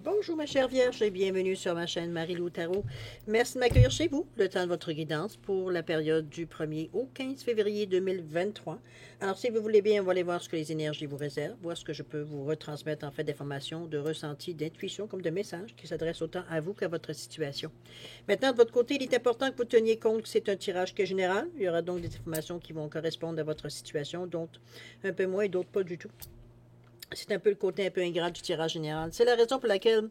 Bonjour ma chère Vierge et bienvenue sur ma chaîne Marie-Lou Tarot. Merci de m'accueillir chez vous, le temps de votre guidance pour la période du 1er au 15 février 2023. Alors si vous voulez bien, on va aller voir ce que les énergies vous réservent, voir ce que je peux vous retransmettre en fait d'informations, de ressentis, d'intuition comme de messages qui s'adressent autant à vous qu'à votre situation. Maintenant de votre côté, il est important que vous teniez compte que c'est un tirage qui est général. Il y aura donc des informations qui vont correspondre à votre situation, d'autres un peu moins et d'autres pas du tout. C'est un peu le côté un peu ingrat du tirage général. C'est la raison pour laquelle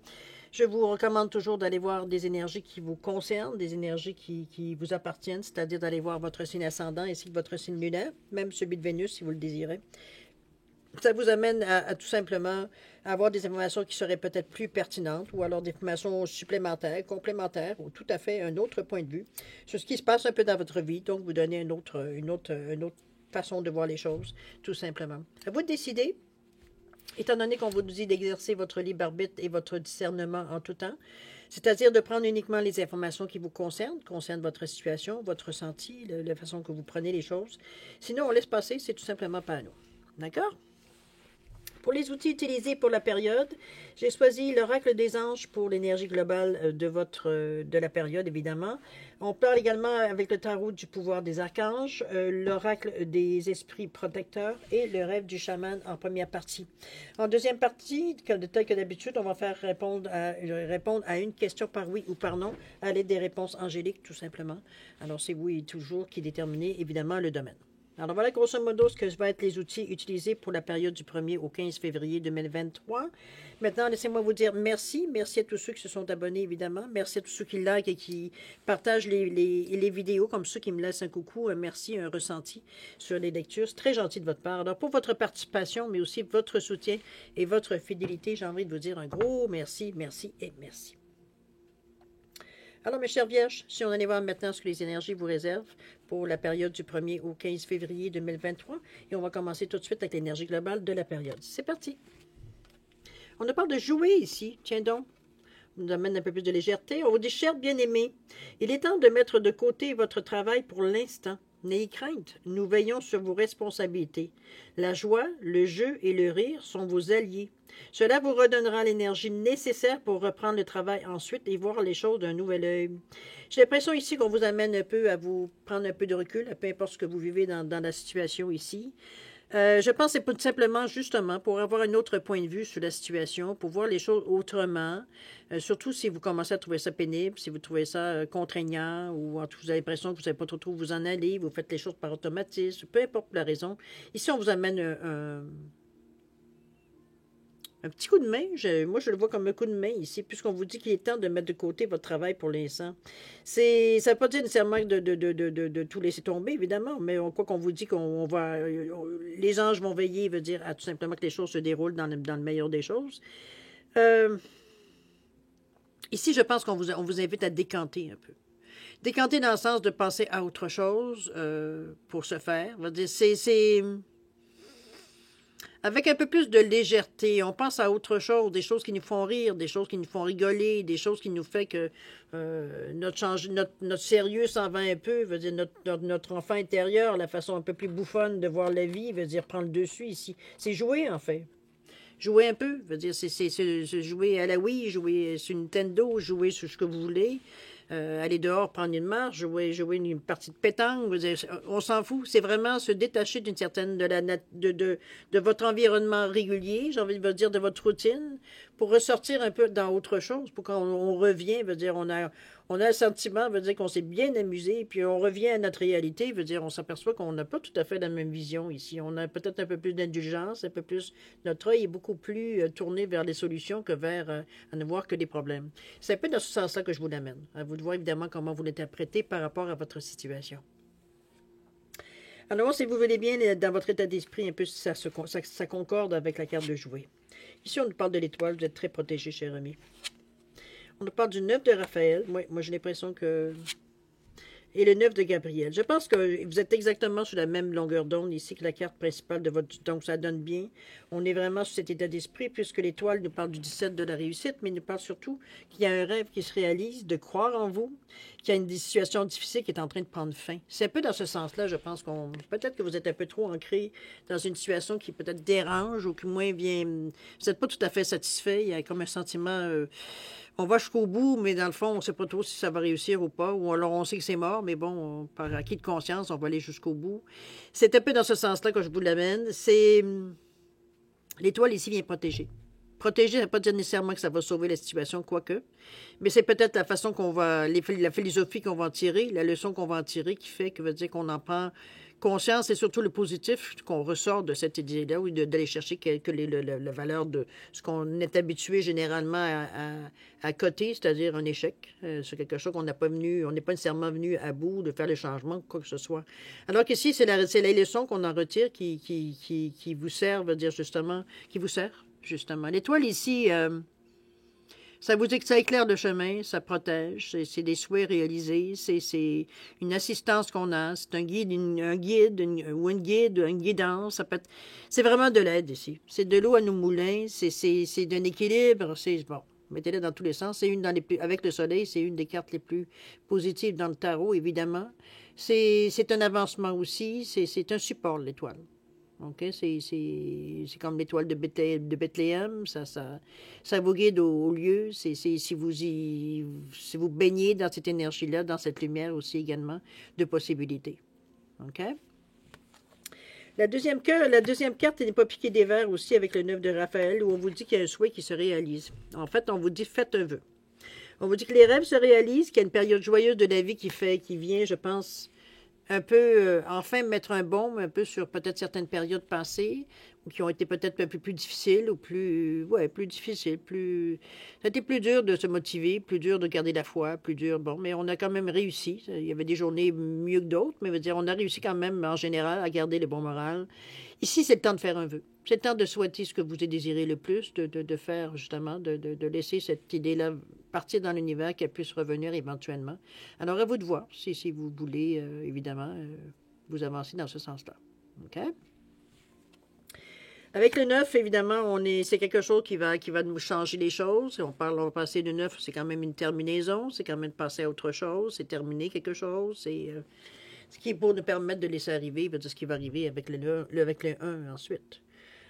je vous recommande toujours d'aller voir des énergies qui vous concernent, des énergies qui vous appartiennent, c'est-à-dire d'aller voir votre signe ascendant ainsi que votre signe lunaire, même celui de Vénus si vous le désirez. Ça vous amène à tout simplement avoir des informations qui seraient peut-être plus pertinentes ou alors des informations supplémentaires, complémentaires ou tout à fait un autre point de vue sur ce qui se passe un peu dans votre vie. Donc, vous donner une autre façon de voir les choses, tout simplement. À vous de décider. Étant donné qu'on vous dit d'exercer votre libre arbitre et votre discernement en tout temps, c'est-à-dire de prendre uniquement les informations qui vous concernent votre situation, votre ressenti, la façon que vous prenez les choses. Sinon, on laisse passer, c'est tout simplement pas à nous. D'accord? Pour les outils utilisés pour la période, j'ai choisi l'oracle des anges pour l'énergie globale de la période, évidemment. On parle également avec le tarot du pouvoir des archanges, l'oracle des esprits protecteurs et le rêve du chaman en première partie. En deuxième partie, tel que d'habitude, on va faire répondre à une question par oui ou par non à l'aide des réponses angéliques, tout simplement. Alors, c'est oui toujours qui détermine évidemment le domaine. Alors voilà grosso modo ce que vont être les outils utilisés pour la période du 1er au 15 février 2023. Maintenant, laissez-moi vous dire merci. Merci à tous ceux qui se sont abonnés, évidemment. Merci à tous ceux qui likent et qui partagent les vidéos, comme ceux qui me laissent un coucou, un merci, un ressenti sur les lectures. C'est très gentil de votre part. Alors pour votre participation, mais aussi votre soutien et votre fidélité, j'ai envie de vous dire un gros merci, merci et merci. Alors, mes chers vierges, si on allait voir maintenant ce que les énergies vous réservent pour la période du 1er au 15 février 2023, et on va commencer tout de suite avec l'énergie globale de la période. C'est parti! On nous parle de jouer ici, tiens donc. On nous amène un peu plus de légèreté. On vous dit, chers bien-aimés, il est temps de mettre de côté votre travail pour l'instant. N'ayez crainte, nous veillons sur vos responsabilités. La joie, le jeu et le rire sont vos alliés. Cela vous redonnera l'énergie nécessaire pour reprendre le travail ensuite et voir les choses d'un nouvel œil. J'ai l'impression ici qu'on vous amène un peu à vous prendre un peu de recul, peu importe ce que vous vivez dans la situation ici. Je pense que c'est tout simplement, justement, pour avoir un autre point de vue sur la situation, pour voir les choses autrement, surtout si vous commencez à trouver ça pénible, si vous trouvez ça contraignant, ou en tout, vous avez l'impression que vous ne savez pas trop où vous en aller, vous faites les choses par automatisme, peu importe la raison. Ici, on vous amène un petit coup de main. Moi, je le vois comme un coup de main ici, puisqu'on vous dit qu'il est temps de mettre de côté votre travail pour l'instant. Ça ne veut pas dire nécessairement de tout laisser tomber, évidemment, mais quoi qu'on vous dit qu'on va... les anges vont veiller, veut dire tout simplement que les choses se déroulent dans le meilleur des choses. Ici, je pense qu'on vous invite à décanter un peu. Décanter dans le sens de passer à autre chose pour ce faire. C'est avec un peu plus de légèreté, on pense à autre chose, des choses qui nous font rire, des choses qui nous font rigoler, des choses qui nous font que notre sérieux s'en va un peu, veut dire notre enfant intérieur, la façon un peu plus bouffonne de voir la vie, veut dire prendre le dessus ici. C'est jouer, en fait. Jouer un peu, veut dire c'est jouer à la Wii, jouer sur Nintendo, jouer sur ce que vous voulez. Aller dehors, prendre une marche, jouer une partie de pétanque, on s'en fout. C'est vraiment se détacher d'une certaine de votre environnement régulier, j'ai envie de vous dire de votre routine, pour ressortir un peu dans autre chose, pour quand on revient, veut dire on a le sentiment, veut dire qu'on s'est bien amusé, puis on revient à notre réalité, veut dire on s'aperçoit qu'on n'a pas tout à fait la même vision ici. On a peut-être un peu plus d'indulgence, un peu plus, notre œil est beaucoup plus tourné vers les solutions que vers à ne voir que des problèmes. C'est un peu dans ce sens-là que je vous l'amène. À vous de voir évidemment comment vous l'interprétez par rapport à votre situation. Alors, si vous voulez bien, dans votre état d'esprit, un peu ça concorde avec la carte de jouer. Ici, on nous parle de l'étoile, vous êtes très protégé, cher ami. On nous parle du 9 de Raphaël. Moi j'ai l'impression que et le 9 de Gabriel. Je pense que vous êtes exactement sur la même longueur d'onde ici que la carte principale de votre... Donc, ça donne bien. On est vraiment sur cet état d'esprit, puisque l'étoile nous parle du 17 de la réussite, mais il nous parle surtout qu'il y a un rêve qui se réalise, de croire en vous, qu'il y a une situation difficile qui est en train de prendre fin. C'est un peu dans ce sens-là, je pense qu'on... Peut-être que vous êtes un peu trop ancré dans une situation qui peut-être dérange ou qui moins vient... Vous n'êtes pas tout à fait satisfait. Il y a comme un sentiment... on va jusqu'au bout, mais dans le fond, on ne sait pas trop si ça va réussir ou pas. Ou alors on sait que c'est mort, mais bon, par acquis de conscience, on va aller jusqu'au bout. C'est un peu dans ce sens-là que je vous l'amène. C'est... L'étoile ici vient protéger. Protéger, ça ne veut pas dire nécessairement que ça va sauver la situation, quoique. Mais c'est peut-être la façon qu'on va... la philosophie qu'on va en tirer, la leçon qu'on va en tirer qui fait que veut dire qu'on en prend conscience et surtout le positif qu'on ressort de cette idée-là, ou d'aller chercher la valeur de ce qu'on est habitué généralement à coter, c'est-à-dire un échec. C'est quelque chose qu'on n'a pas venu, on n'est pas nécessairement venu à bout de faire le changement, quoi que ce soit. Alors qu'ici, c'est la leçon qu'on en retire qui vous sert, veut dire justement, qui vous sert, justement. L'étoile ici... ça vous dit que ça éclaire le chemin, ça protège, c'est des souhaits réalisés, c'est une assistance qu'on a, c'est un guide, une guidance, ça peut être, c'est vraiment de l'aide ici. C'est de l'eau à nos moulins, c'est d'un équilibre, c'est bon. Mettez-le dans tous les sens. C'est une dans les plus, avec le soleil, c'est une des cartes les plus positives dans le tarot, évidemment. C'est un avancement aussi, c'est un support, l'étoile. OK? C'est comme l'étoile de Bethléem, ça vous guide au lieu. Si vous baignez dans cette énergie-là, dans cette lumière aussi également de possibilités. OK? La deuxième carte n'est pas piquée des verres aussi avec le 9 de Raphaël, où on vous dit qu'il y a un souhait qui se réalise. En fait, on vous dit faites un vœu. On vous dit que les rêves se réalisent, qu'il y a une période joyeuse de la vie qui vient, je pense, un peu, enfin, mettre un baume un peu sur peut-être certaines périodes passées, ou qui ont été peut-être un peu plus difficiles, ou plus difficiles, ça a été plus dur de se motiver, plus dur de garder la foi, plus dur, bon, mais on a quand même réussi. Il y avait des journées mieux que d'autres, mais veut dire, on a réussi quand même, en général, à garder le bon moral. Ici, c'est le temps de faire un vœu. C'est le temps de souhaiter ce que vous désirez le plus, de faire, justement, de laisser cette idée-là partir dans l'univers, qu'elle puisse revenir éventuellement. Alors, à vous de voir si vous voulez, évidemment, vous avancer dans ce sens-là. OK? Avec le 9, évidemment, c'est quelque chose qui va nous changer les choses. On va passer de 9, c'est quand même une terminaison, c'est quand même passer à autre chose, c'est terminer quelque chose, c'est ce qui est pour nous permettre de laisser arriver, veut dire ce qui va arriver avec le 1 ensuite.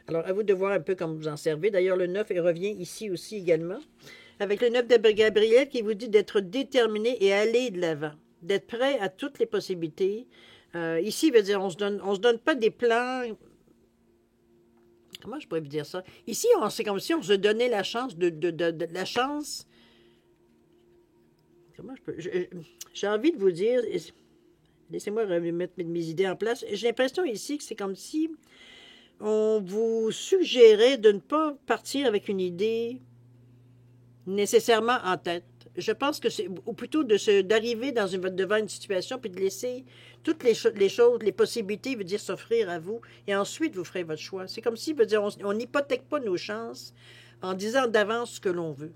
Alors, à vous de voir un peu comment vous en servez. D'ailleurs, le 9, il revient ici aussi également. Avec le 9 de Gabriel qui vous dit d'être déterminé et aller de l'avant, d'être prêt à toutes les possibilités. Ici, il veut dire, on se donne pas des plans. Comment je pourrais vous dire ça? Ici, c'est comme si on se donnait la chance la chance. Comment je peux. J'ai envie de vous dire. Laissez-moi remettre mes idées en place. J'ai l'impression ici que c'est comme si on vous suggérait de ne pas partir avec une idée nécessairement en tête. Je pense que c'est, ou plutôt d'arriver devant une situation puis de laisser toutes les choses, les possibilités, veut dire s'offrir à vous, et ensuite vous ferez votre choix. C'est comme si, veut dire, on n'hypothèque pas nos chances en disant d'avance ce que l'on veut.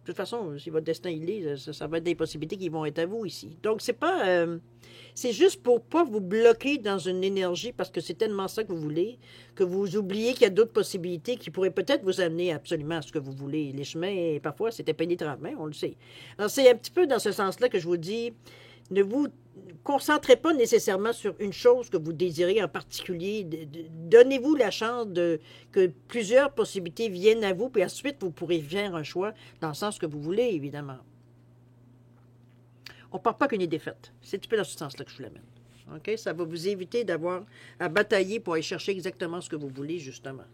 De toute façon, si votre destin il est, ça va être des possibilités qui vont être à vous ici. Donc, c'est pas... c'est juste pour pas vous bloquer dans une énergie parce que c'est tellement ça que vous voulez, que vous oubliez qu'il y a d'autres possibilités qui pourraient peut-être vous amener absolument à ce que vous voulez. Les chemins, parfois, c'est impénétrable, on le sait. Alors, c'est un petit peu dans ce sens-là que je vous dis, ne vous concentrez pas nécessairement sur une chose que vous désirez en particulier. Donnez-vous la chance que plusieurs possibilités viennent à vous, puis ensuite, vous pourrez faire un choix dans le sens que vous voulez, évidemment. On ne part pas qu'une idée faite. C'est un petit peu dans ce sens-là que je vous l'amène. OK? Ça va vous éviter d'avoir à batailler pour aller chercher exactement ce que vous voulez, justement.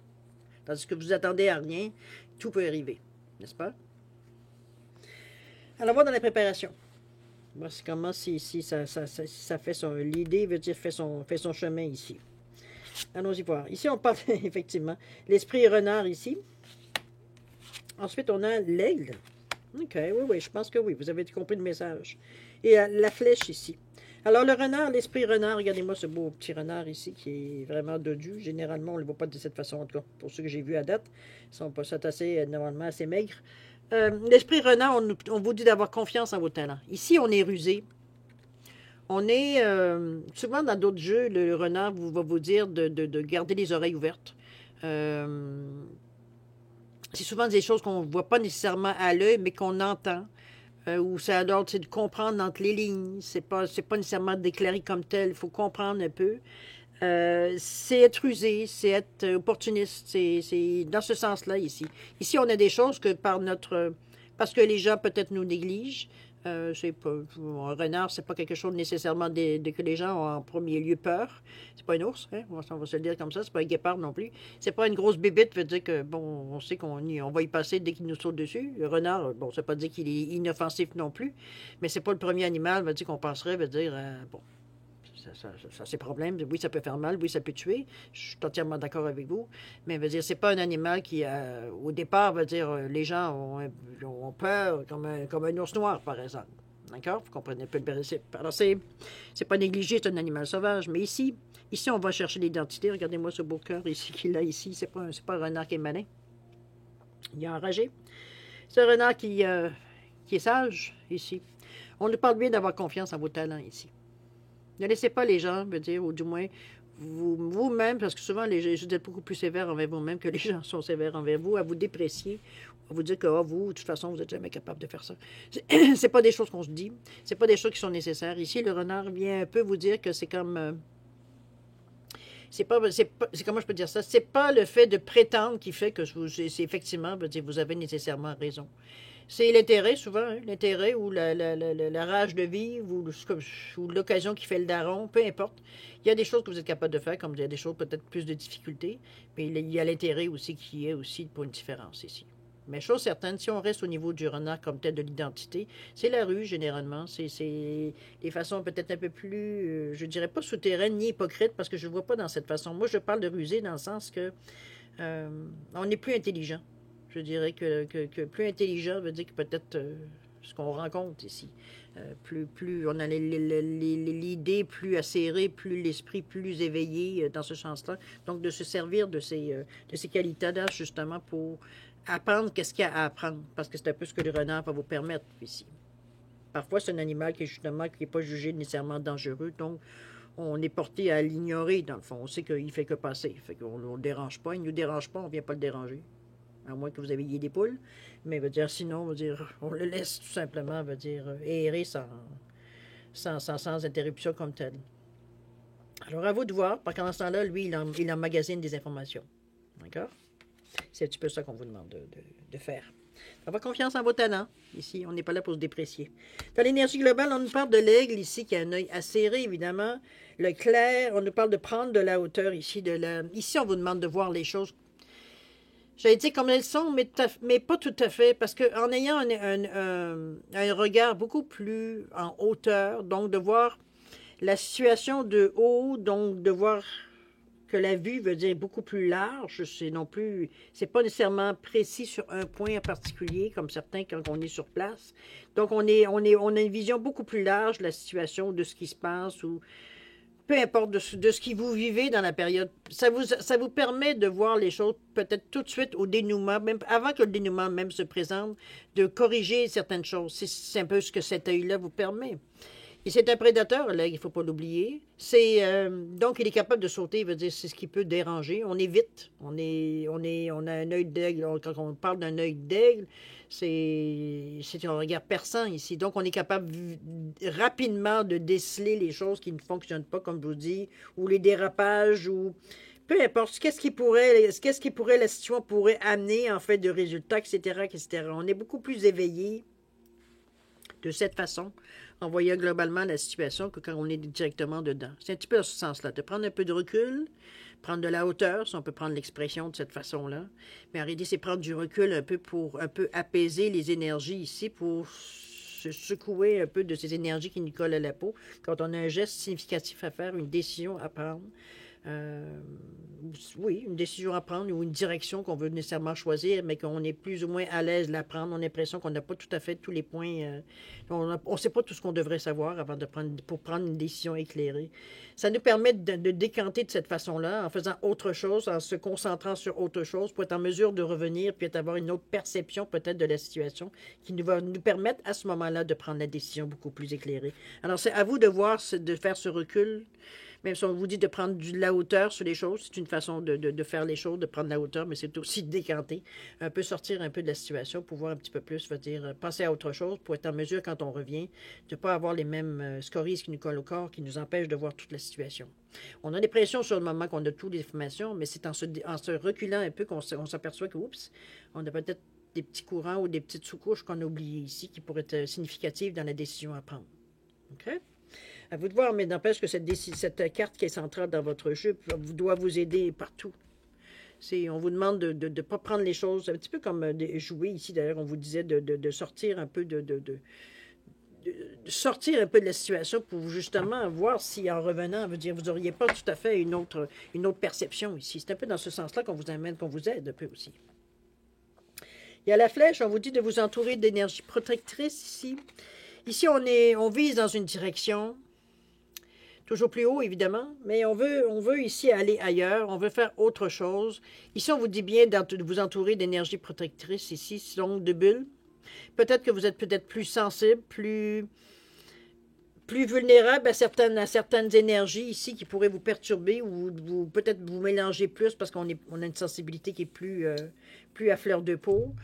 Tandis que vous attendez à rien, tout peut arriver. N'est-ce pas? Alors, on va dans la préparation. C'est comment si ça fait l'idée veut dire fait son chemin ici. Allons-y voir. Ici, on parle effectivement l'esprit renard ici. Ensuite, on a l'aigle. OK, oui, je pense que oui, vous avez compris le message. Et la flèche ici. Alors, le renard, l'esprit renard, regardez-moi ce beau petit renard ici qui est vraiment dodu. Généralement, on ne le voit pas de cette façon, en tout cas, pour ceux que j'ai vus à date. Ils sont pas normalement assez maigres. L'esprit renard, on vous dit d'avoir confiance en vos talents. Ici, on est rusé. On est souvent dans d'autres jeux, le renard va vous dire de garder les oreilles ouvertes. C'est souvent des choses qu'on ne voit pas nécessairement à l'œil, mais qu'on entend. Où ça alors, c'est de comprendre entre les lignes. C'est pas nécessairement déclaré comme tel. Il faut comprendre un peu. C'est être rusé, c'est être opportuniste. C'est dans ce sens-là ici. Ici, on a des choses que parce que les gens peut-être nous négligent. C'est pas, un renard, c'est pas quelque chose nécessairement que les gens ont en premier lieu peur. C'est pas un ours, hein? On va se le dire comme ça. C'est pas un guépard non plus. C'est pas une grosse bébête, veut dire que, bon, on sait on va y passer dès qu'il nous saute dessus. Le renard, bon, ça veut pas dire qu'il est inoffensif non plus, mais c'est pas le premier animal, veut dire qu'on penserait, veut dire, bon, ça c'est problème. Oui, ça peut faire mal. Oui, ça peut tuer. Je suis entièrement d'accord avec vous. Mais veut dire, c'est pas un animal qui, au départ, veut dire, les gens ont peur comme un ours noir, par exemple. D'accord? Vous comprenez un peu le principe. Alors, c'est pas négligé, c'est un animal sauvage. Mais ici, on va chercher l'identité. Regardez-moi ce beau cœur ici qu'il a ici. C'est pas un renard qui est malin. Il est enragé. C'est un renard qui est sage, ici. On nous parle bien d'avoir confiance en vos talents, ici. Ne laissez pas les gens, veut dire, ou du moins vous-même, parce que souvent, vous êtes beaucoup plus sévère envers vous-même que les gens sont sévères envers vous, à vous déprécier, à vous dire que vous, de toute façon, vous n'êtes jamais capable de faire ça. C'est pas des choses qu'on se dit, c'est pas des choses qui sont nécessaires. Ici, le renard vient un peu vous dire que c'est comme... comment je peux dire ça? C'est pas le fait de prétendre qui fait que c'est effectivement, veut dire, vous avez nécessairement raison. C'est l'intérêt, souvent, hein, l'intérêt ou la rage de vivre ou l'occasion qui fait le daron, peu importe. Il y a des choses que vous êtes capable de faire, comme il y a des choses peut-être plus de difficultés, mais il y a l'intérêt aussi qui est aussi pour une différence ici. Mais chose certaine, si on reste au niveau du renard comme tel de l'identité, c'est la rue généralement. C'est des façons peut-être un peu plus, je dirais pas souterraines ni hypocrites, parce que je ne vois pas dans cette façon. Moi, je parle de rusé dans le sens que on est plus intelligent. Je dirais que plus intelligent veut dire que peut-être ce qu'on rencontre ici. Plus on a l'idée plus acérée, plus l'esprit plus éveillé dans ce sens-là. Donc, de se servir de ces qualités-là, justement, pour apprendre qu'est-ce qu'il y a à apprendre. Parce que c'est un peu ce que le renard va vous permettre ici. Parfois, c'est un animal qui n'est pas jugé nécessairement dangereux. Donc, on est porté à l'ignorer, dans le fond. On sait qu'il ne fait que passer. Fait qu'on ne le dérange pas. Il ne nous dérange pas, on ne vient pas le déranger. À moins que vous ayez des poules. Mais veut dire, sinon, veut dire, on le laisse tout simplement, veut dire, errer sans interruption comme tel. Alors, à vous de voir. Pendant ce temps-là, lui, il emmagasine des informations. D'accord? C'est un petit peu ça qu'on vous demande de faire. Avoir confiance en vos talents. Ici, on n'est pas là pour se déprécier. Dans l'énergie globale, on nous parle de l'aigle ici, qui a un œil acéré, évidemment. Le clair, on nous parle de prendre de la hauteur ici. Ici, on vous demande de voir les choses. J'allais dire comme elles sont, mais pas tout à fait, parce qu'en ayant un regard beaucoup plus en hauteur, donc de voir la situation de haut, donc de voir que la vue veut dire beaucoup plus large, c'est pas nécessairement précis sur un point en particulier, comme certains quand on est sur place. Donc on a une vision beaucoup plus large de la situation, de ce qui se passe, ou peu importe de ce que vous vivez dans la période. Ça vous permet de voir les choses peut-être tout de suite au dénouement, même avant que le dénouement même se présente, de corriger certaines choses. C'est un peu ce que cet œil-là vous permet. Et c'est un prédateur, là, il ne faut pas l'oublier. Donc, il est capable de sauter, il veut dire, c'est ce qui peut déranger. On évite. On a un œil d'aigle. Quand on parle d'un œil d'aigle, c'est un regard perçant ici. Donc, on est capable rapidement de déceler les choses qui ne fonctionnent pas, comme je vous dis, ou les dérapages, ou peu importe. Qu'est-ce qui pourrait, la situation pourrait amener, en fait, de résultats, etc., etc. On est beaucoup plus éveillé de cette façon, en voyant globalement la situation que quand on est directement dedans. C'est un petit peu dans ce sens-là, de prendre un peu de recul, prendre de la hauteur, si on peut prendre l'expression de cette façon-là. Mais en réalité, c'est prendre du recul un peu pour un peu apaiser les énergies ici, pour se secouer un peu de ces énergies qui nous collent à la peau. Quand on a un geste significatif à faire, une décision à prendre, Oui, une décision à prendre ou une direction qu'on veut nécessairement choisir, mais qu'on est plus ou moins à l'aise de la prendre. On a l'impression qu'on n'a pas tout à fait tous les points. On ne sait pas tout ce qu'on devrait savoir avant pour prendre une décision éclairée. Ça nous permet de décanter de cette façon-là, en faisant autre chose, en se concentrant sur autre chose, pour être en mesure de revenir, puis avoir une autre perception peut-être de la situation, qui va nous permettre à ce moment-là de prendre la décision beaucoup plus éclairée. Alors, c'est à vous de voir, de faire ce recul. Même si on vous dit de prendre de la hauteur sur les choses, c'est une façon de faire les choses, de prendre de la hauteur, mais c'est aussi de décanter, un peu sortir un peu de la situation pour voir un petit peu plus, passer à autre chose, pour être en mesure, quand on revient, de ne pas avoir les mêmes scories qui nous collent au corps, qui nous empêchent de voir toute la situation. On a des pressions sur le moment qu'on a toutes les informations, mais c'est en se reculant un peu qu'on s'aperçoit que, oups, on a peut-être des petits courants ou des petites sous-couches qu'on a oubliées ici qui pourraient être significatives dans la décision à prendre. OK? À vous de voir, mais n'empêche que cette carte qui est centrale dans votre jeu doit vous aider partout. On vous demande de ne pas prendre les choses, un petit peu comme jouer ici, d'ailleurs, on vous disait de sortir un peu de sortir un peu de la situation pour justement voir si, en revenant, vous n'auriez pas tout à fait une autre perception ici. C'est un peu dans ce sens-là qu'on vous amène, qu'on vous aide un peu aussi. Il y a la flèche, on vous dit de vous entourer d'énergie protectrice ici. Ici, on vise dans une direction, toujours plus haut, évidemment, mais on veut ici aller ailleurs, on veut faire autre chose. Ici, on vous dit bien de vous entourer d'énergie protectrice ici, donc de bulles. Peut-être que vous êtes peut-être plus sensible, plus vulnérable à certaines énergies ici qui pourraient vous perturber ou peut-être vous mélanger plus parce qu'on a une sensibilité qui est plus à fleur de peau.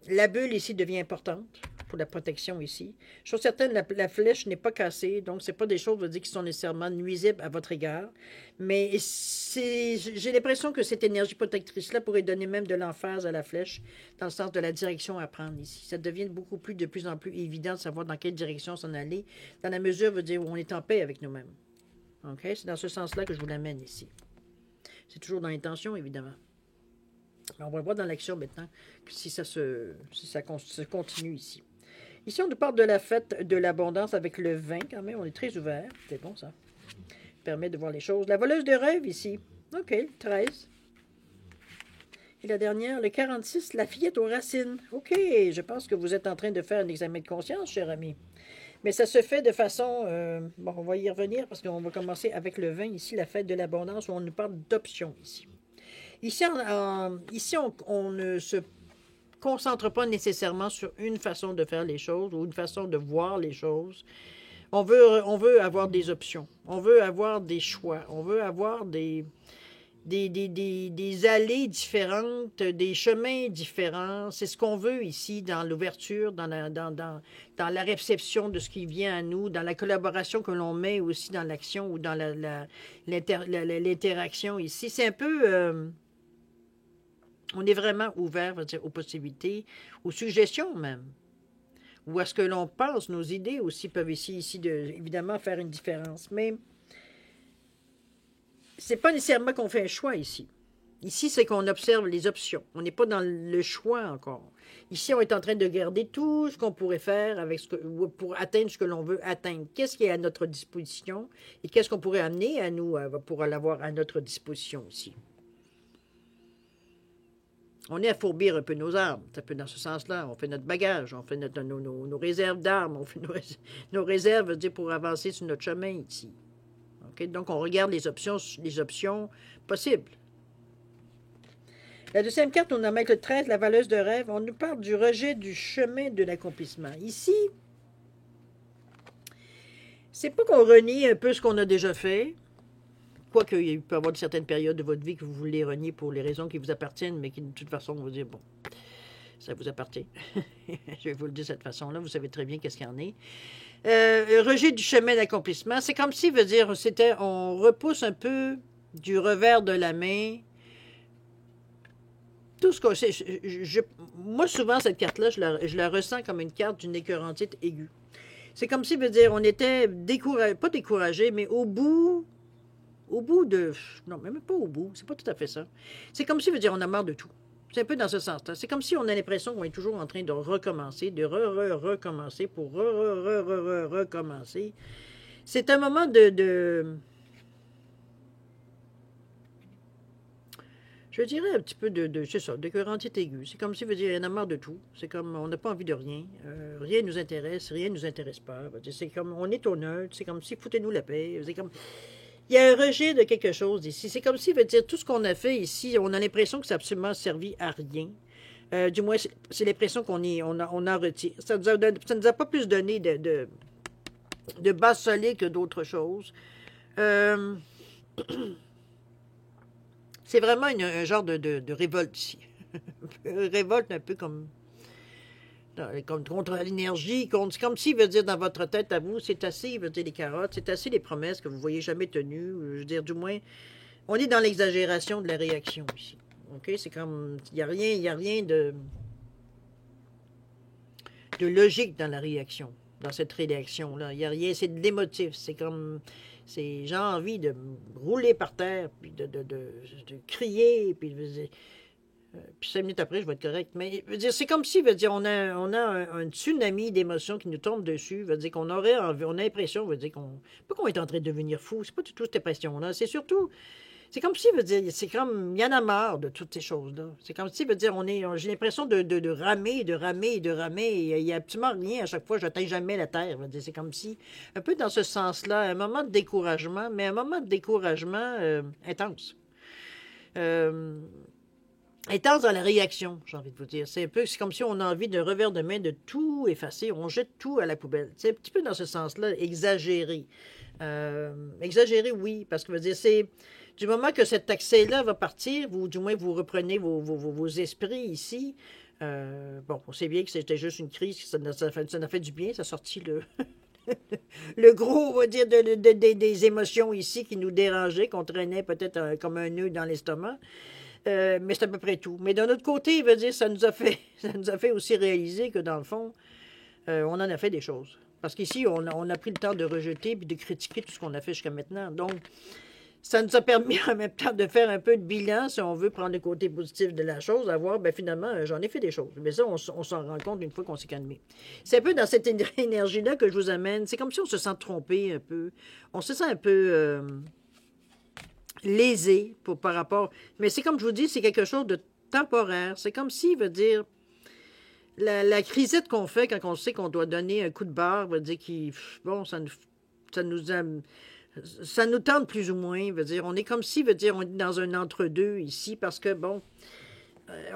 La bulle ici devient importante pour la protection ici. Chose certaine, la flèche n'est pas cassée, donc ce n'est pas des choses, je veux dire, qui sont nécessairement nuisibles à votre égard. Mais j'ai l'impression que cette énergie protectrice-là pourrait donner même de l'emphase à la flèche, dans le sens de la direction à prendre ici. Ça devient de plus en plus évident de savoir dans quelle direction s'en aller, dans la mesure, je veux dire, où on est en paix avec nous-mêmes. OK? C'est dans ce sens-là que je vous l'amène ici. C'est toujours dans l'intention, évidemment. On va voir dans l'action maintenant si ça se continue ici. Ici, on nous parle de la fête de l'abondance avec le vin, quand même. On est très ouvert. C'est bon, ça. Permet de voir les choses. La voleuse de rêve, ici. OK, 13. Et la dernière, le 46, la fillette aux racines. OK, je pense que vous êtes en train de faire un examen de conscience, cher ami. Mais ça se fait de façon... bon, on va y revenir parce qu'on va commencer avec le vin, ici, la fête de l'abondance, où on nous parle d'options, ici. Ici, on ne se concentre pas nécessairement sur une façon de faire les choses ou une façon de voir les choses. On veut avoir des options. On veut avoir des choix. On veut avoir des allées différentes, des chemins différents. C'est ce qu'on veut ici dans l'ouverture, dans la réception de ce qui vient à nous, dans la collaboration que l'on met aussi dans l'action ou dans l'interaction ici. C'est un peu... on est vraiment ouvert, aux possibilités, aux suggestions même. Ou à ce que l'on pense, nos idées aussi peuvent ici évidemment faire une différence. Mais c'est pas nécessairement qu'on fait un choix ici. Ici, c'est qu'on observe les options. On n'est pas dans le choix encore. Ici, on est en train de garder tout ce qu'on pourrait faire pour atteindre ce que l'on veut atteindre. Qu'est-ce qui est à notre disposition et qu'est-ce qu'on pourrait amener à nous pour l'avoir à notre disposition aussi. On est à fourbir un peu nos armes, c'est un peu dans ce sens-là. On fait notre bagage, on fait nos réserves d'armes, on fait nos réserves pour avancer sur notre chemin ici. Okay? Donc, on regarde les options possibles. La deuxième carte, on a avec le 13, la valeuse de rêve. On nous parle du rejet du chemin de l'accomplissement. Ici, c'est pas qu'on renie un peu ce qu'on a déjà fait. Quoique, il peut y avoir certaines périodes de votre vie que vous voulez renier pour les raisons qui vous appartiennent, mais qui, de toute façon, vous dire, bon, ça vous appartient. Je vais vous le dire de cette façon-là, vous savez très bien qu'est-ce qu'il y en est. Rejet du chemin d'accomplissement, c'est comme si, veut dire, on repousse un peu du revers de la main tout ce que... moi, souvent, cette carte-là, je la ressens comme une carte d'une écœurantite aiguë. C'est comme si, veut dire, on était pas découragé, mais au bout de... Non, même pas au bout, c'est pas tout à fait ça. C'est comme si, veut dire, on a marre de tout. C'est un peu dans ce sens-là. C'est comme si on a l'impression qu'on est toujours en train de recommencer, de recommencer pour recommencer. C'est un moment de je dirais un petit peu c'est ça, de cœurantite aiguë. C'est comme si, veut dire, il y en a marre de tout. C'est comme, on n'a pas envie de rien. Rien ne nous intéresse, rien ne nous intéresse pas. C'est comme, on est au neutre, c'est comme si, foutez-nous la paix. C'est comme, il y a un rejet de quelque chose ici. C'est comme si, veut dire, tout ce qu'on a fait ici, on a l'impression que ça n'a absolument servi à rien. Du moins, c'est l'impression on a retiré. Ça nous a pas plus donné de base solide que d'autres choses. Euh, c'est vraiment un genre de révolte ici. Révolte un peu comme contre l'énergie. C'est comme si, veut dire, dans votre tête à vous, c'est assez, veut dire, les carottes, c'est assez les promesses que vous ne voyez jamais tenues. Je veux dire, du moins, on est dans l'exagération de la réaction ici. OK? C'est comme, il n'y a rien de logique dans la réaction, dans cette réaction-là. Il n'y a rien, c'est de l'émotif. C'est comme, j'ai envie de me rouler par terre, puis de crier, puis 5 minutes après, je vais être correct. Mais c'est comme si, on a un tsunami d'émotions qui nous tombe dessus. Veut dire qu'on aurait envie, on a l'impression, pas qu'on est en train de devenir fou. C'est pas du tout cette impression-là. C'est surtout, c'est comme si, c'est comme, il y en a marre de toutes ces choses-là. C'est comme si, j'ai l'impression de ramer, de ramer, de ramer. Il n'y a absolument rien à chaque fois. Je n'atteins jamais la terre. C'est comme si, un peu dans ce sens-là, un moment de découragement, mais un moment de découragement intense. Intense dans la réaction, j'ai envie de vous dire. C'est comme si on a envie d'un revers de main de tout effacer. On jette tout à la poubelle. C'est un petit peu dans ce sens-là, exagéré. Exagéré, oui, parce que c'est du moment que cet accès-là va partir, ou du moins vous reprenez vos esprits ici. Bon, on sait bien que c'était juste une crise, ça a fait du bien, ça a sorti le gros, on va dire, des émotions ici qui nous dérangeaient, qu'on traînait peut-être comme un nœud dans l'estomac. Mais c'est à peu près tout. Mais d'un autre côté, il veut dire, ça nous a fait aussi réaliser que dans le fond, on en a fait des choses. Parce qu'ici, on a pris le temps de rejeter et de critiquer tout ce qu'on a fait jusqu'à maintenant. Donc, ça nous a permis en même temps de faire un peu de bilan, si on veut prendre le côté positif de la chose, à voir, finalement, j'en ai fait des choses. Mais ça, on s'en rend compte une fois qu'on s'est calmé. C'est un peu dans cette énergie-là que je vous amène. C'est comme si on se sent trompé un peu. On se sent un peu lésé par rapport... Mais c'est comme je vous dis, c'est quelque chose de temporaire. C'est comme si, veut dire... La crisette qu'on fait quand on sait qu'on doit donner un coup de barre, veut dire bon, ça nous tente plus ou moins, veut dire. On est comme si, veut dire, on est dans un entre-deux ici, parce que, bon,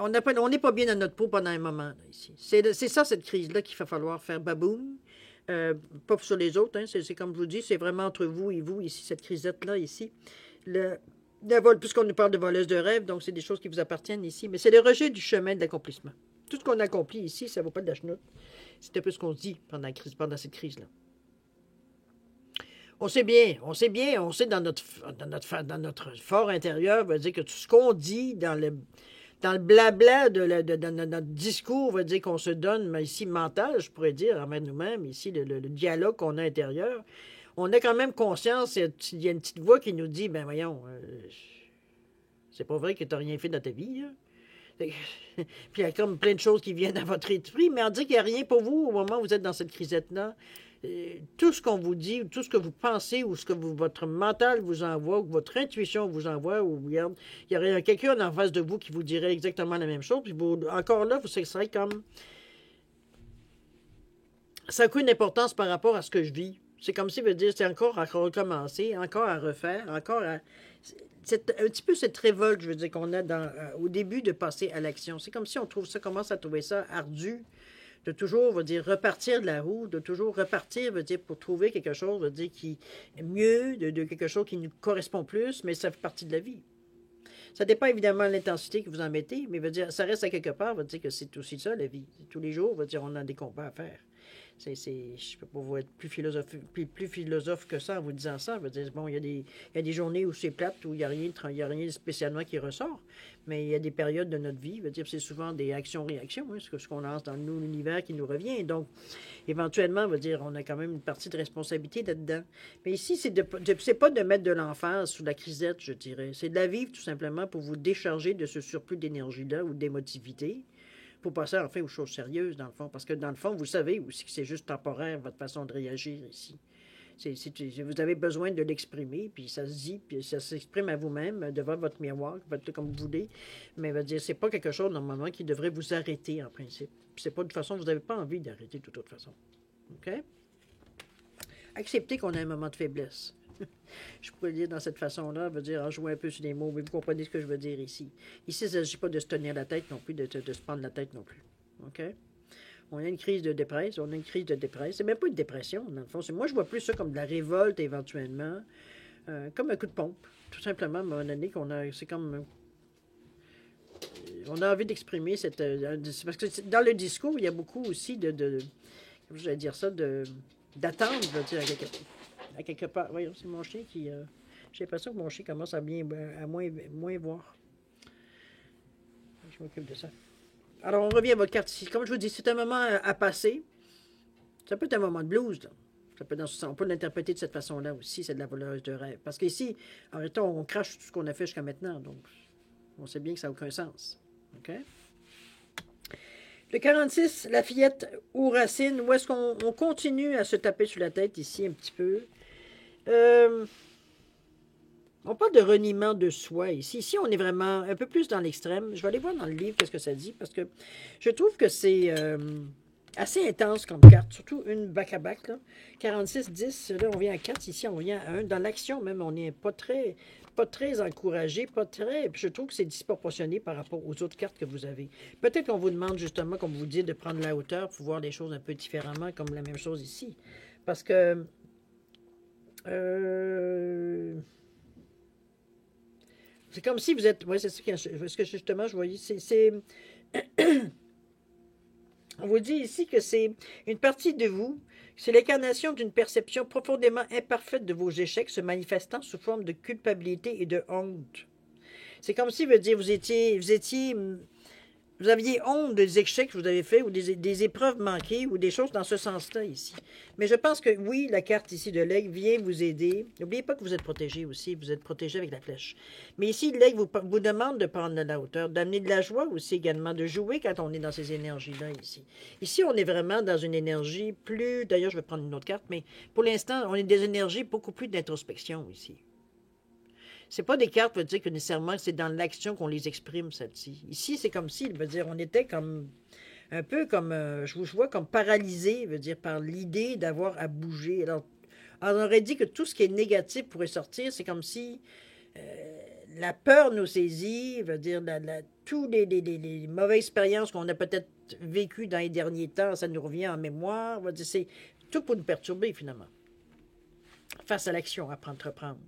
on n'est pas bien dans notre peau pendant un moment, là, ici. C'est ça, cette crise-là, qu'il va falloir faire baboum. Pas sur les autres, hein, c'est comme je vous dis, c'est vraiment entre vous et vous, ici, cette crisette-là, ici. Puisqu'on nous parle de voleuse de rêve, donc c'est des choses qui vous appartiennent ici, mais c'est le rejet du chemin de l'accomplissement. Tout ce qu'on accomplit ici, ça ne vaut pas de la chenoute. C'est un peu ce qu'on se dit pendant cette crise-là. On sait dans notre fort intérieur, veut dire que tout ce qu'on dit dans le blabla de notre discours, veut dire qu'on se donne, mais ici mental, je pourrais dire, envers nous-mêmes, ici, le dialogue qu'on a intérieur, on a quand même conscience, il y a une petite voix qui nous dit, voyons, c'est pas vrai que tu n'as rien fait dans ta vie, là. Puis il y a comme plein de choses qui viennent à votre esprit, mais on dit qu'il n'y a rien pour vous au moment où vous êtes dans cette crisette-là. Tout ce qu'on vous dit, tout ce que vous pensez, ou ce que votre mental vous envoie, ou que votre intuition vous envoie, ou il y aurait quelqu'un en face de vous qui vous dirait exactement la même chose, puis encore là, vous serez comme... Ça a une importance par rapport à ce que je vis. C'est comme si, veut dire, c'est encore à recommencer, encore à refaire, encore à... C'est un petit peu cette révolte, je veux dire, qu'on a au début de passer à l'action. C'est comme si on commence à trouver ça ardu, de toujours, veut dire, repartir de la roue, de toujours repartir, veut dire, pour trouver quelque chose, veut dire, qui est mieux, de quelque chose qui nous correspond plus, mais ça fait partie de la vie. Ça dépend évidemment de l'intensité que vous en mettez, mais veut dire, ça reste à quelque part, veut dire que c'est aussi ça, la vie. Tous les jours, veut dire, on a des combats à faire. Je ne peux pas vous être plus philosophe que ça en vous disant ça. Veut dire, bon, il y a des journées où c'est plate, où il n'y a rien spécialement qui ressort, mais il y a des périodes de notre vie, veut dire, c'est souvent des actions-réactions, hein, ce qu'on lance dans l'univers qui nous revient. Donc, éventuellement, veut dire, on a quand même une partie de responsabilité là-dedans. Mais ici, c'est pas de mettre de l'emphase sous la crisette, je dirais. C'est de la vivre tout simplement pour vous décharger de ce surplus d'énergie-là ou d'émotivité, pour passer enfin aux choses sérieuses, dans le fond. Parce que dans le fond, vous savez aussi que c'est juste temporaire, votre façon de réagir ici. Vous avez besoin de l'exprimer, puis ça se dit, puis ça s'exprime à vous-même, devant votre miroir, faites-le comme vous voulez. Mais va dire, c'est pas quelque chose, normalement, qui devrait vous arrêter, en principe. Puis c'est pas de toute façon, vous n'avez pas envie d'arrêter de toute façon. OK? Acceptez qu'on a un moment de faiblesse. Je pourrais le dire dans cette façon-là, veut dire, jouer un peu sur les mots, mais vous comprenez ce que je veux dire ici. Ici, il ne s'agit pas de se tenir la tête non plus, de se prendre la tête non plus. OK? On a une crise de dépresse, on a une crise de dépresse. C'est même pas une dépression, dans le fond. Moi, je vois plus ça comme de la révolte, éventuellement, comme un coup de pompe. Tout simplement, à un moment donné, c'est comme... on a envie d'exprimer cette... parce que dans le discours, il y a beaucoup aussi comment je vais dire ça, d'attente, je veux dire, à quelque part. Voyons, c'est mon chien qui... j'ai l'impression que mon chien commence à moins voir. Je m'occupe de ça. Alors, on revient à votre carte ici. Comme je vous dis, c'est un moment à passer. Ça peut être un moment de blues, là. Ça peut, on peut l'interpréter de cette façon-là aussi, c'est de la voleuse de rêve. Parce qu'ici, en même temps, on crache tout ce qu'on a fait jusqu'à maintenant. Donc, on sait bien que ça n'a aucun sens. OK? Le 46, la fillette ou racine, où est-ce qu'on continue à se taper sur la tête ici un petit peu? On parle de reniement de soi ici. Ici, on est vraiment un peu plus dans l'extrême. Je vais aller voir dans le livre qu'est-ce que ça dit, parce que je trouve que c'est assez intense comme carte, surtout une back-à-back. 46-10, là, on vient à 4, ici, on vient à 1. Dans l'action, même, on n'est pas très encouragé, pas très... Puis je trouve que c'est disproportionné par rapport aux autres cartes que vous avez. Peut-être qu'on vous demande justement, comme vous dites, de prendre la hauteur pour voir les choses un peu différemment, comme la même chose ici. Parce que... c'est comme si vous êtes... Oui, c'est ce que justement je voyais. On vous dit ici que c'est une partie de vous, c'est l'incarnation d'une perception profondément imparfaite de vos échecs se manifestant sous forme de culpabilité et de honte. C'est comme si, veut dire, vous aviez honte des échecs que vous avez faits ou des épreuves manquées ou des choses dans ce sens-là ici. Mais je pense que oui, la carte ici de l'aigle vient vous aider. N'oubliez pas que vous êtes protégé aussi. Vous êtes protégé avec la flèche. Mais ici, l'aigle vous demande de prendre de la hauteur, d'amener de la joie aussi également, de jouer quand on est dans ces énergies-là ici. Ici, on est vraiment dans une énergie plus... D'ailleurs, je vais prendre une autre carte, mais pour l'instant, on est des énergies beaucoup plus d'introspection ici. C'est pas des cartes, veut dire que nécessairement c'est dans l'action qu'on les exprime, celles-ci. Ici, c'est comme si, veut dire, on était comme un peu comme, je vous vois comme paralysé, veut dire, par l'idée d'avoir à bouger. Alors, on aurait dit que tout ce qui est négatif pourrait sortir, c'est comme si la peur nous saisit, veut dire, toutes les mauvaises expériences qu'on a peut-être vécues dans les derniers temps, ça nous revient en mémoire, veut dire, c'est tout pour nous perturber, finalement. Face à l'action, à entreprendre.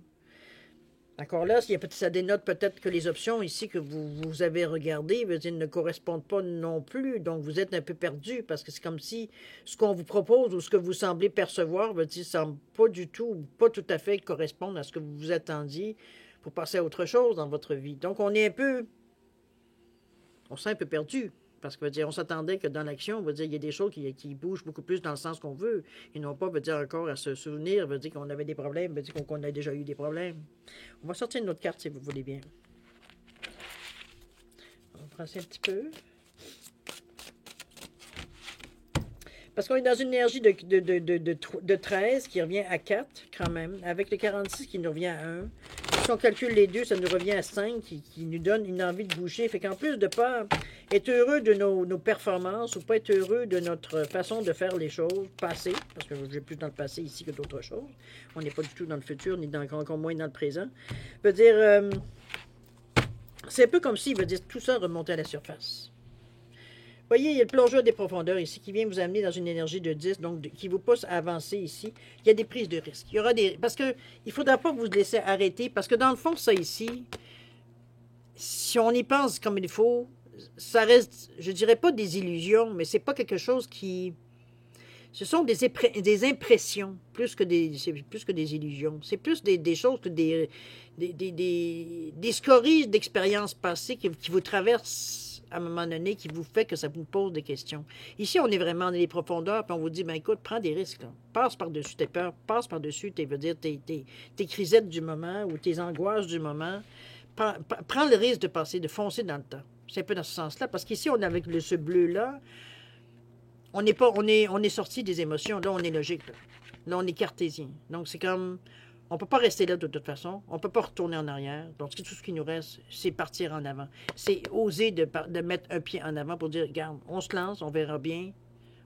Encore là, ça dénote peut-être que les options ici que vous avez regardées veut dire, ne correspondent pas non plus. Donc, vous êtes un peu perdu parce que c'est comme si ce qu'on vous propose ou ce que vous semblez percevoir veut dire, semble pas tout à fait correspondre à ce que vous vous attendiez pour passer à autre chose dans votre vie. Donc, on s'est un peu perdu. Parce que veut dire, on s'attendait que dans l'action, veut dire, il y a des choses qui bougent beaucoup plus dans le sens qu'on veut. Et non pas, veut dire, encore à se souvenir, veut dire qu'on avait des problèmes, veut dire qu'on a déjà eu des problèmes. On va sortir une autre carte si vous voulez bien. On va prendre ça un petit peu. Parce qu'on est dans une énergie de 13 qui revient à 4 quand même, avec le 46 qui nous revient à 1. Si on calcule les deux, ça nous revient à 5 qui nous donne une envie de bouger. Fait qu'en plus de pas être heureux de nos performances ou pas être heureux de notre façon de faire les choses, passé, parce que je vais plus dans le passé ici que d'autres choses. On n'est pas du tout dans le futur, ni encore moins dans le présent. Veut dire, c'est un peu comme s'il veut dire tout ça remonter à la surface. Vous voyez, il y a le plongeur des profondeurs ici qui vient vous amener dans une énergie de 10, donc qui vous pousse à avancer ici. Il y a des prises de risques. Il y aura parce qu'il ne faudra pas vous laisser arrêter, parce que dans le fond, ça ici, si on y pense comme il faut, ça reste, je dirais pas des illusions, mais c'est pas quelque chose qui... Ce sont des impressions plus que des illusions. C'est plus des choses que des scories d'expériences passées qui vous traversent à un moment donné, qui vous fait que ça vous pose des questions. Ici, on est vraiment dans les profondeurs, puis on vous dit, ben écoute, prends des risques. Là. Passe par-dessus tes peurs, passe par-dessus tes crisettes du moment ou tes angoisses du moment. Prends le risque de passer, de foncer dans le temps. C'est un peu dans ce sens-là, parce qu'ici, on est avec ce bleu-là, on est sorti des émotions. Là, on est logique. Là. Là, on est cartésien. Donc, c'est comme, on ne peut pas rester là de toute façon. On ne peut pas retourner en arrière. Donc, tout ce qui nous reste, c'est partir en avant. C'est oser de mettre un pied en avant pour dire, regarde, on se lance, on verra bien.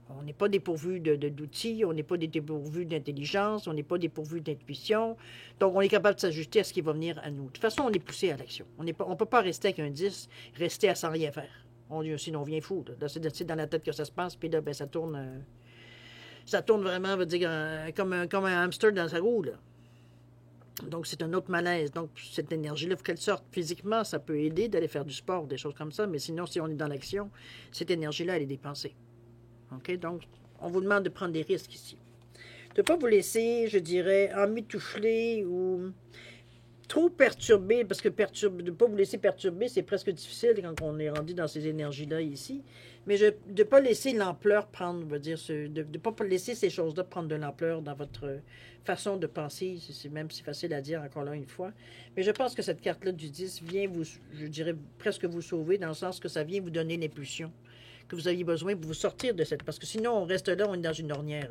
On n'est pas dépourvu d'outils, on n'est pas dépourvu d'intelligence, on n'est pas dépourvu d'intuition. Donc, on est capable de s'ajuster à ce qui va venir à nous. De toute façon, on est poussé à l'action. On ne peut pas rester avec un 10, rester à sans rien faire. Sinon, on vient fou. Là, c'est dans la tête que ça se passe, puis là, ben, ça tourne vraiment, veut dire, comme un hamster dans sa roue. Là. Donc, c'est un autre malaise. Donc, cette énergie-là, il faut qu'elle sorte. Physiquement, ça peut aider d'aller faire du sport, des choses comme ça, mais sinon, si on est dans l'action, cette énergie-là, elle est dépensée. OK? Donc, on vous demande de prendre des risques ici. De ne pas vous laisser, je dirais, emmitoufler ou trop perturbé, parce que de ne pas vous laisser perturber, c'est presque difficile quand on est rendu dans ces énergies-là ici. Mais de ne pas laisser l'ampleur prendre, de ne pas laisser ces choses-là prendre de l'ampleur dans votre façon de penser. C'est même si facile à dire encore là une fois. Mais je pense que cette carte-là du 10 vient vous, je dirais, presque vous sauver, dans le sens que ça vient vous donner l'impulsion que vous aviez besoin pour vous sortir de cette... Parce que sinon, on reste là, on est dans une ornière.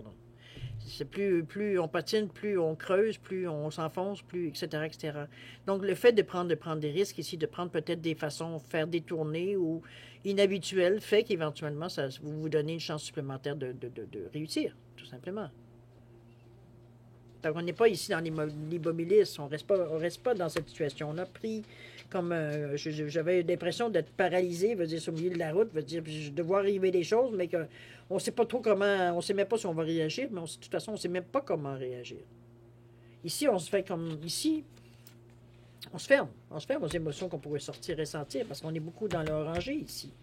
C'est plus on patine, plus on creuse, plus on s'enfonce, plus, etc., etc. Donc, le fait de prendre des risques ici, de prendre peut-être des façons, faire des tournées ou inhabituelles, fait qu'éventuellement, ça vous donne une chance supplémentaire de réussir, tout simplement. Donc, on n'est pas ici dans l'immobilisme, on reste pas dans cette situation-là, pris comme j'avais l'impression d'être paralysé, veut dire, sur le milieu de la route, veut dire, de voir arriver les choses, mais qu'on ne sait pas trop comment, on ne sait même pas si on va réagir, mais de toute façon, on ne sait même pas comment réagir. Ici, on se fait comme, ici, on se ferme aux émotions qu'on pourrait sortir et sentir, parce qu'on est beaucoup dans l'orangé ici,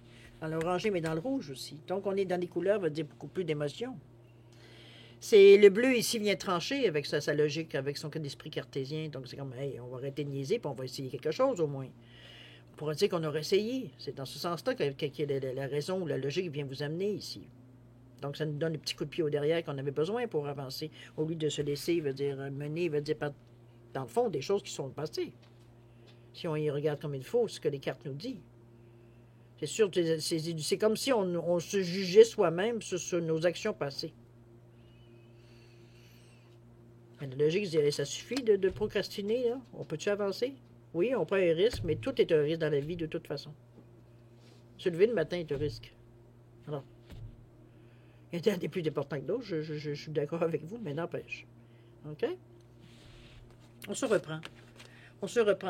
dans l'orangé, mais dans le rouge aussi. Donc, on est dans les couleurs, veut dire beaucoup plus d'émotions. C'est le bleu ici vient trancher avec sa logique, avec son esprit cartésien. Donc, c'est comme, hey, on va arrêter de niaiser, puis on va essayer quelque chose au moins. On pourrait dire qu'on aurait essayé. C'est dans ce sens-là que la raison ou la logique vient vous amener ici. Donc, ça nous donne le petit coup de pied au derrière qu'on avait besoin pour avancer, au lieu de se laisser, mener, dans le fond, des choses qui sont passées. Si on y regarde comme il faut, ce que les cartes nous disent. C'est sûr, c'est comme si on se jugeait soi-même sur nos actions passées. La logique dirait, ça suffit de procrastiner, là? On peut-tu avancer? Oui, on prend un risque, mais tout est un risque dans la vie de toute façon. Se lever le matin est un risque. Alors, il y a des plus importants que d'autres, je suis d'accord avec vous, mais n'empêche. OK? On se reprend.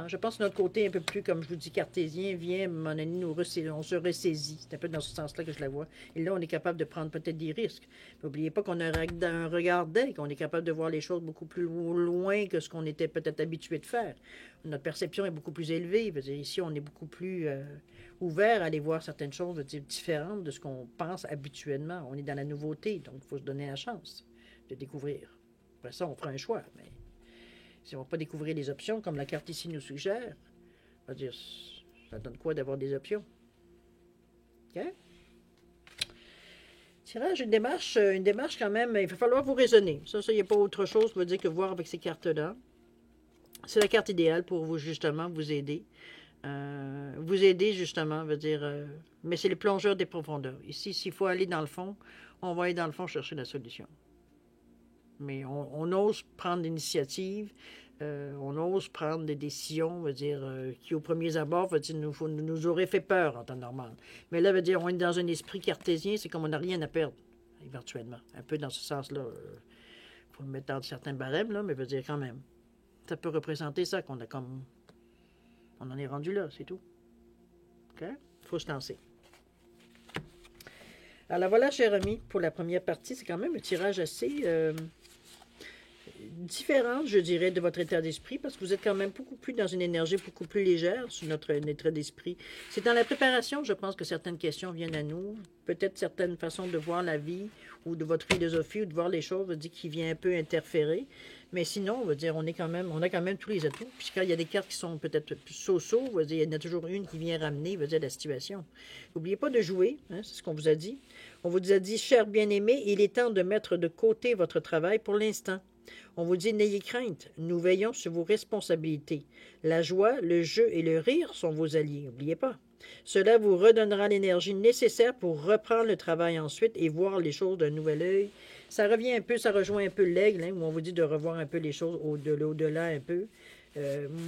Je pense que notre côté un peu plus, comme je vous dis, cartésien, vient, à un moment donné, on se ressaisit. C'est un peu dans ce sens-là que je la vois. Et là, on est capable de prendre peut-être des risques. N'oubliez pas qu'on a un regard d'œil, qu'on est capable de voir les choses beaucoup plus loin que ce qu'on était peut-être habitué de faire. Notre perception est beaucoup plus élevée. Ici, on est beaucoup plus ouvert à aller voir certaines choses différentes de ce qu'on pense habituellement. On est dans la nouveauté, donc il faut se donner la chance de découvrir. Après ça, on fera un choix, mais... Si on ne va pas découvrir les options, comme la carte ici nous suggère, on va dire, ça donne quoi d'avoir des options? OK? Tirage, une démarche quand même, il va falloir vous raisonner. Ça, il n'y a pas autre chose, je veux dire, que voir avec ces cartes-là. C'est la carte idéale pour vous, justement, vous aider. Justement, veut dire, mais c'est les plongeurs des profondeurs. Ici, s'il faut aller dans le fond, on va aller dans le fond chercher la solution. Mais on ose prendre l'initiative, on ose prendre des décisions, qui au premier abord, nous auraient fait peur en temps normal. Mais là, veut dire, on est dans un esprit cartésien, c'est comme on n'a rien à perdre, éventuellement. Un peu dans ce sens-là. Il faut le mettre dans certains barèmes, là, mais veut dire quand même. Ça peut représenter ça qu'on a comme... On en est rendu là, c'est tout. OK? Il faut se lancer. Alors voilà, chers amis, pour la première partie, c'est quand même un tirage assez... différente, je dirais, de votre état d'esprit, parce que vous êtes quand même beaucoup plus dans une énergie beaucoup plus légère sur notre état d'esprit. C'est dans la préparation, je pense, que certaines questions viennent à nous, peut-être certaines façons de voir la vie, ou de votre philosophie, ou de voir les choses, qui vient un peu interférer. Mais sinon, on va dire, on a quand même tous les atouts. Puis quand il y a des cartes qui sont peut-être plus so-so, il y en a toujours une qui vient ramener, la situation. N'oubliez pas de jouer, hein, c'est ce qu'on vous a dit. On vous a dit, cher bien-aimé, il est temps de mettre de côté votre travail pour l'instant. On vous dit, n'ayez crainte, nous veillons sur vos responsabilités. La joie, le jeu et le rire sont vos alliés, n'oubliez pas. Cela vous redonnera l'énergie nécessaire pour reprendre le travail ensuite et voir les choses d'un nouvel œil. Ça revient un peu, ça rejoint un peu l'aigle, hein, où on vous dit de revoir un peu les choses au-delà un peu.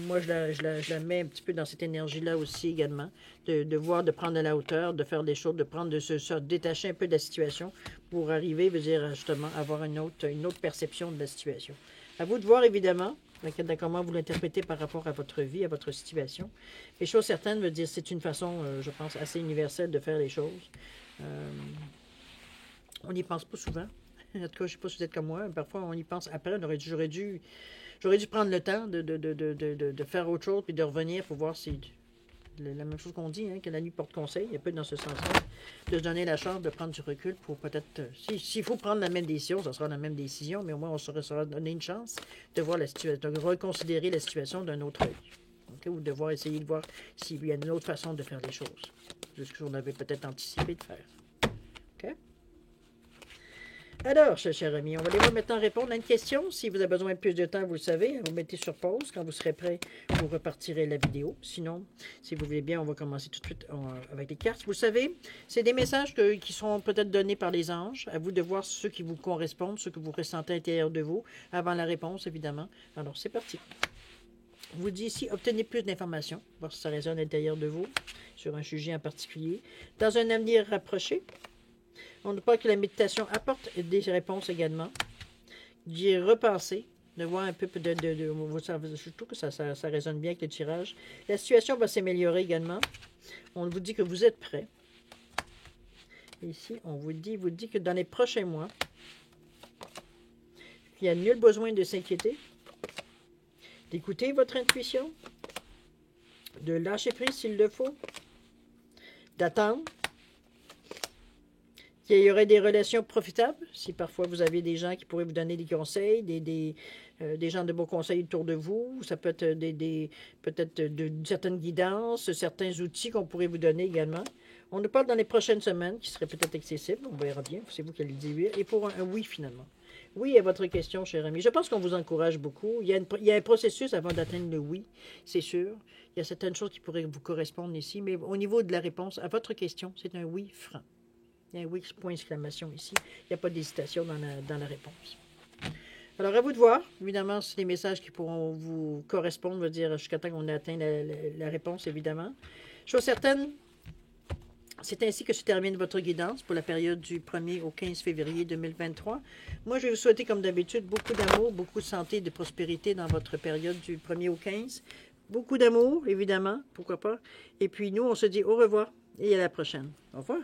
Moi, je la mets un petit peu dans cette énergie-là aussi également, de voir, de prendre de la hauteur, de faire des choses, de prendre, de se détacher un peu de la situation pour arriver, veut dire justement, avoir une autre perception de la situation. À vous de voir, évidemment, comment vous l'interprétez par rapport à votre vie, à votre situation. Les choses certaines, veut dire, c'est une façon, je pense, assez universelle de faire les choses. On n'y pense pas souvent. En tout cas, je ne sais pas si vous êtes comme moi. Parfois, on y pense après. J'aurais dû prendre le temps de faire autre chose puis de revenir pour voir si la même chose qu'on dit, hein, que la nuit porte conseil, un peu dans ce sens-là, de se donner la chance de prendre du recul pour peut-être, s'il faut prendre la même décision, ça sera la même décision, mais au moins on se sera donné une chance de voir la situation, de reconsidérer la situation d'un autre œil. Okay? Ou de voir, essayer de voir s'il y a une autre façon de faire les choses, de ce qu'on avait peut-être anticipé de faire. OK? Alors, cher ami, on va aller voir maintenant répondre à une question. Si vous avez besoin de plus de temps, vous le savez, vous mettez sur pause. Quand vous serez prêt, vous repartirez la vidéo. Sinon, si vous voulez bien, on va commencer tout de suite avec les cartes. Vous le savez, c'est des messages qui sont peut-être donnés par les anges. À vous de voir ceux qui vous correspondent, ceux que vous ressentez à l'intérieur de vous, avant la réponse, évidemment. Alors, c'est parti. Je vous dis ici, obtenez plus d'informations, voir si ça résonne à l'intérieur de vous, sur un sujet en particulier. Dans un avenir rapproché, on ne pas que la méditation apporte des réponses également. D'y repenser, de voir un peu je trouve que ça résonne bien avec le tirage. La situation va s'améliorer également. On vous dit que vous êtes prêt. Ici, on vous dit que dans les prochains mois, il n'y a nul besoin de s'inquiéter, d'écouter votre intuition, de lâcher prise s'il le faut, d'attendre. Il y aurait des relations profitables, si parfois vous avez des gens qui pourraient vous donner des conseils, des gens de bons conseils autour de vous. Ça peut être peut-être certaines guidances, certains outils qu'on pourrait vous donner également. On nous parle dans les prochaines semaines, qui seraient peut-être accessibles, on verra bien, c'est vous qui allez dire, et pour un oui finalement. Oui à votre question, cher ami. Je pense qu'on vous encourage beaucoup. Il y a un processus avant d'atteindre le oui, c'est sûr. Il y a certaines choses qui pourraient vous correspondre ici, mais au niveau de la réponse à votre question, c'est un oui franc. Il y a un oui, point d'exclamation ici. Il n'y a pas d'hésitation dans la réponse. Alors, à vous de voir. Évidemment, c'est des messages qui pourront vous correspondre, veut dire, jusqu'à temps qu'on ait atteint la réponse, évidemment. Chose certaine, c'est ainsi que se termine votre guidance pour la période du 1er au 15 février 2023. Moi, je vais vous souhaiter, comme d'habitude, beaucoup d'amour, beaucoup de santé et de prospérité dans votre période du 1er au 15. Beaucoup d'amour, évidemment, pourquoi pas. Et puis, nous, on se dit au revoir et à la prochaine. Au revoir.